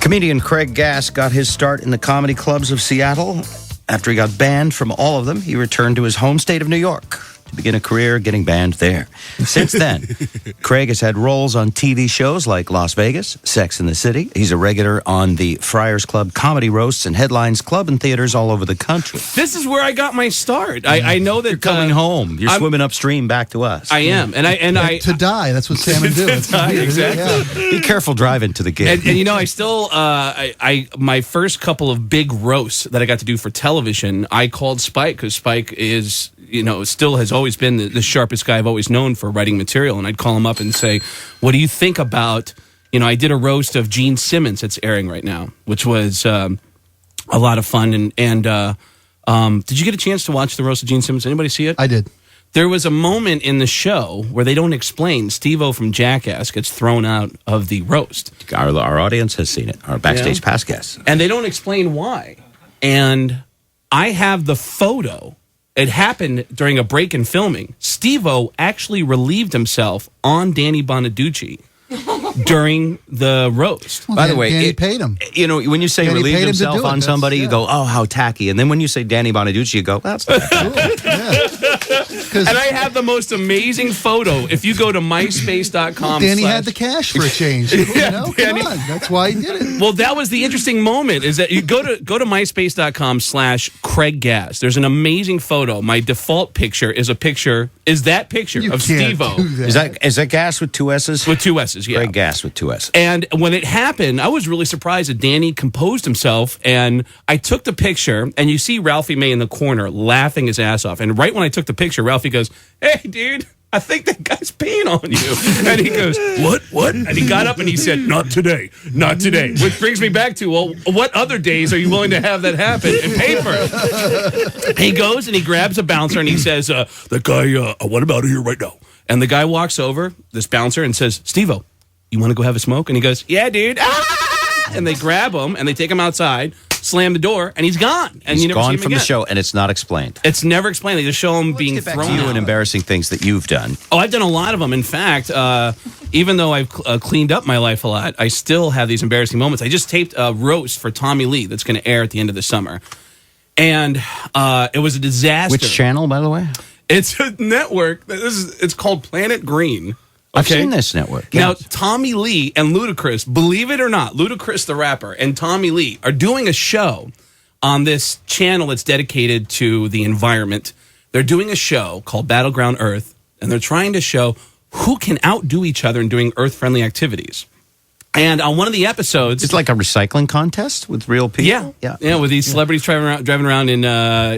Comedian Craig Gass got his start in the comedy clubs of Seattle. After he got banned from all of them, he returned to his home state of New York to begin a career getting banned there. Since then, Craig has had roles on TV shows like Las Vegas, Sex and the City. He's a regular on the Friars Club comedy roasts and headlines club and theaters all over the country. This is where I got my start. I know that you're coming home. You're swimming upstream back to us. I am, and I to die. That's what salmon do. To die, exactly. Yeah. Be careful driving to the gig. And you know, I still my first couple of big roasts that I got to do for television, I called Spike because Spike is, you know, still has always been the sharpest guy I've always known for writing material. And I'd call him up and say, what do you think about, you know, I did a roast of Gene Simmons that's airing right now, which was a lot of fun. And did you get a chance to watch the roast of Gene Simmons? Anybody see it? I did. There was a moment in the show where they don't explain. Steve-O from Jackass gets thrown out of the roast. Our audience has seen it, our Backstage Pass guests. And they don't explain why. And I have the photo. It happened during a break in filming. Steve-O actually relieved himself on Danny Bonaducci during the roast. Well, By the way, Danny paid him. You know, when you say Danny relieved paid him to himself do it. on somebody, you go, oh, how tacky. And then when you say Danny Bonaducci, you go, that's not And I have the most amazing photo. If you go to myspace.com. Danny had the cash for a change. You know? Danny, Come on. That's why he did it. Well, that was the interesting moment, is that you go to myspace.com/Craig Gass. There's an amazing photo. My default picture is that picture You of can't Steve-O. do that. Is that Gass with two S's? With two S's, yeah. Craig Gass with two S's. And when it happened, I was really surprised that Danny composed himself, and I took the picture, and you see Ralphie May in the corner laughing his ass off. And right when I took the picture, Ralphie goes, hey, dude, I think that guy's peeing on you. And he goes, what? And he got up and he said, not today. Which brings me back to, well, what other days are you willing to have that happen and pay for it? He goes and he grabs a bouncer and he says, that guy, I want him out of here right now. And the guy walks over, this bouncer, and says, Steve-O, you want to go have a smoke? And he goes, yeah, dude. Ah! And they grab him and they take him outside, slam the door, and he's gone. And He's you never gone see him from again. the show, and it's not explained. It's never explained. They just show him being Let's get back thrown to you out. and embarrassing things that you've done. Oh, I've done a lot of them. In fact, even though I've cleaned up my life a lot, I still have these embarrassing moments. I just taped a roast for Tommy Lee that's going to air at the end of the summer. And it was a disaster. Which channel, by the way? It's a network. It's called Planet Green. I've seen this network. Now, Yes. Tommy Lee and Ludacris, believe it or not, Ludacris the rapper and Tommy Lee are doing a show on this channel that's dedicated to the environment. They're doing a show called Battleground Earth, and they're trying to show who can outdo each other in doing Earth-friendly activities. And on one of the episodes... It's like a recycling contest with real people? Yeah, with these celebrities driving around in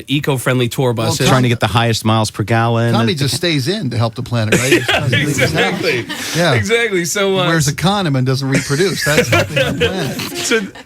eco-friendly tour buses. Trying to get the highest miles per gallon. Tommy just stays in to help the planet, right? Exactly. Yeah. Exactly. So, He wears a condom and doesn't reproduce. That's helping the planet.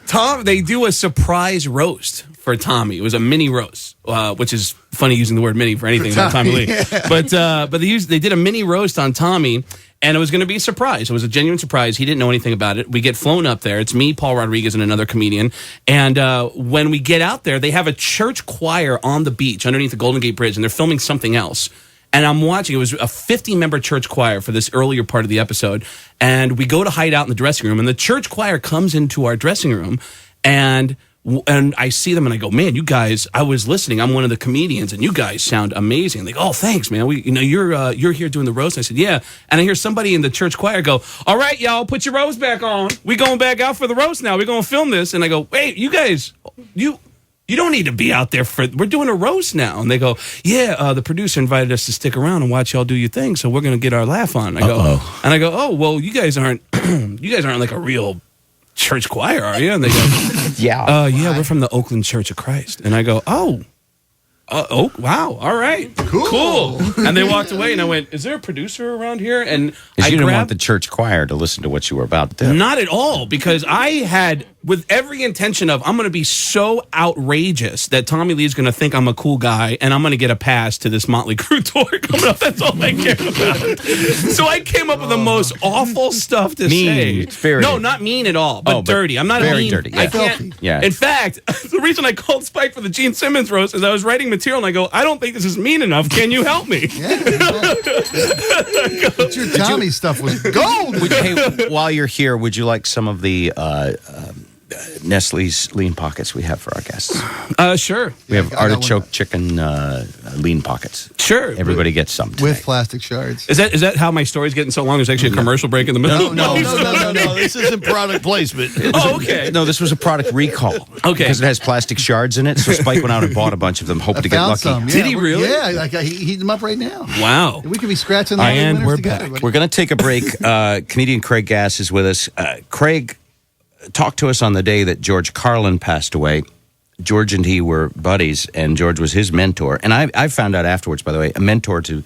So they do a surprise roast for Tommy. It was a mini roast, which is funny using the word mini for anything about Tommy Lee. Yeah. But they did a mini roast on Tommy, and it was going to be a surprise. It was a genuine surprise. He didn't know anything about it. We get flown up there. It's me, Paul Rodriguez, and another comedian. And when we get out there, they have a church choir on the beach underneath the Golden Gate Bridge, and they're filming something else. And I'm watching. It was a 50-member church choir for this earlier part of the episode. And we go to hide out in the dressing room, and the church choir comes into our dressing room, and I see them and I go, man, you guys, I was listening. I'm one of the comedians and you guys sound amazing. They go, oh, thanks, man. You're here doing the roast. I said, yeah. And I hear somebody in the church choir go, all right, y'all, put your roast back on. We going back out for the roast now. We're going to film this. And I go, wait, you guys, you don't need to be out there we're doing a roast now. And they go, yeah, the producer invited us to stick around and watch y'all do your thing. So we're going to get our laugh on. I go, oh, well, you guys aren't like a real church choir, are you? And they go, yeah. Yeah, we're from the Oakland Church of Christ. And I go, oh, wow, all right, cool. And they walked away, and I went, is there a producer around here? And you didn't want the church choir to listen to what you were about to do. Not at all, because I had, with every intention of, I'm going to be so outrageous that Tommy Lee's going to think I'm a cool guy, and I'm going to get a pass to this Motley Crue tour coming up. That's all I cared about. So I came up with the most awful stuff to say. Very no, not mean at all, but dirty. I'm not very mean. dirty. Yeah. I can't. Yeah. In fact, the reason I called Spike for the Gene Simmons roast is I was writing material, and I go, I don't think this is mean enough. Can you help me? But your Tommy stuff was gold. Hey, while you're here, would you like some of the Nestle's lean pockets we have for our guests? Sure. We have I got one. artichoke chicken lean pockets. Sure. Everybody gets some today. With plastic shards. Is that how my story's getting so long? There's actually a commercial break in the middle. No. This isn't product placement. Oh, okay. No, this was a product recall. Okay. Because it has plastic shards in it. So Spike went out and bought a bunch of them, hoping to get Found lucky. some. Did he we're- really? Yeah, like I heat them up right now. Wow. We could be scratching the And winners we're together. back. buddy. We're going to take a break. Comedian Craig Gass is with us. Craig talked to us on the day that George Carlin passed away. George and he were buddies, and George was his mentor. And I found out afterwards, by the way, a mentor to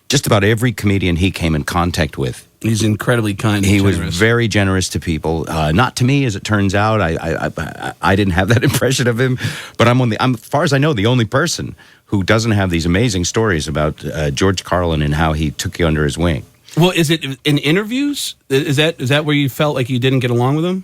just about every comedian he came in contact with. He's incredibly kind. And He was generous. very generous to people. Not to me, as it turns out. I didn't have that impression of him, but I'm as far as I know, the only person who doesn't have these amazing stories about George Carlin and how he took you under his wing. Well, is it in interviews? Is that where you felt like you didn't get along with him?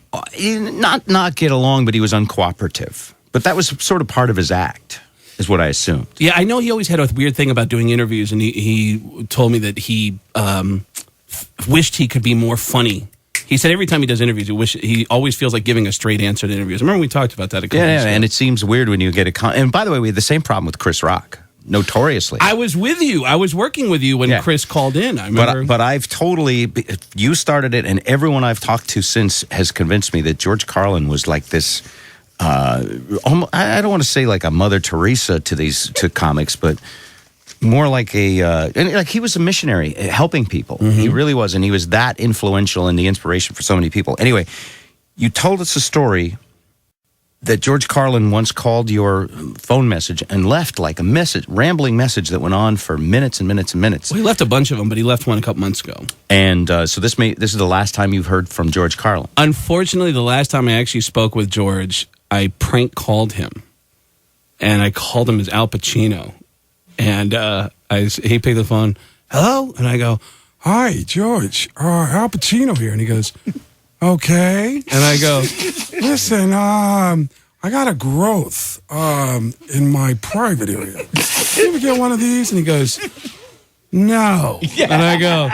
Not get along, but he was uncooperative. But that was sort of part of his act, is what I assumed. Yeah, I know he always had a weird thing about doing interviews, and he told me that he wished he could be more funny. He said every time he does interviews, he always feels like giving a straight answer to interviews. Remember we talked about that a couple Yeah, weeks ago. and it seems weird when you get and by the way, we had the same problem with Chris Rock, notoriously. I was with you. I was working with you when Yeah. Chris called in. I remember. But I've totally, you started it, and everyone I've talked to since has convinced me that George Carlin was like this. I don't want to say like a Mother Teresa to comics, but more like like he was a missionary helping people. Mm-hmm. He really was, and he was that influential and the inspiration for so many people. Anyway, you told us a story that George Carlin once called your phone message and left like a rambling message that went on for minutes and minutes and minutes. Well, he left a bunch of them, but he left one a couple months ago. And so this is the last time you've heard from George Carlin. Unfortunately, the last time I actually spoke with George, I prank called him, and I called him as Al Pacino, and he picked the phone. Hello, and I go, "Hi, George, Al Pacino here," and he goes, "Okay," and I go, "Listen, I got a growth in my private area. You ever get one of these?" And he goes, "No." And I go,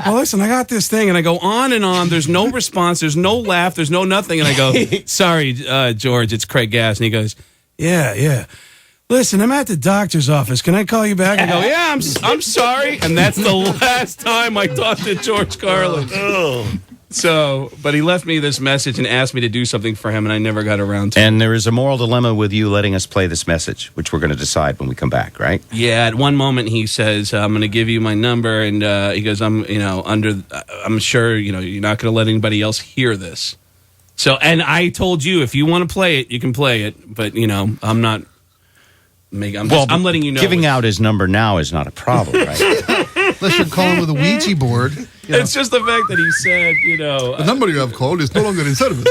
"Well, listen, I got this thing." And I go on and on. There's no response. There's no laugh. There's no nothing. And I go, "Sorry, George, it's Craig Gass." And he goes, Yeah. Listen, I'm at the doctor's office. Can I call you back? I go, "Yeah, I'm sorry." And that's the last time I talked to George Carlin. So, but he left me this message and asked me to do something for him, and I never got around to it. And there is a moral dilemma with you letting us play this message, which we're going to decide when we come back, right? Yeah, at one moment he says, "I'm going to give you my number," and he goes, I'm sure, you're not going to let anybody else hear this. So, and I told you, if you want to play it, you can play it, but, I'm not I'm letting you know. Giving out his number now is not a problem, right? Unless you're calling with a Ouija board. It's just the fact that he said, The number you have called is no longer in service.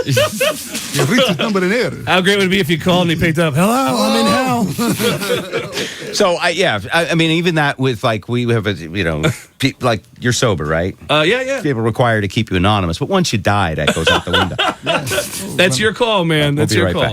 You reached the number in air. how great would it be if you called and he picked up, "Hello, I'm in hell." So, I mean, even that with, like, we have like, you're sober, right? Yeah. People require to keep you anonymous, but once you die, that goes out the window. That's your call, man. That's We'll be your right call. back.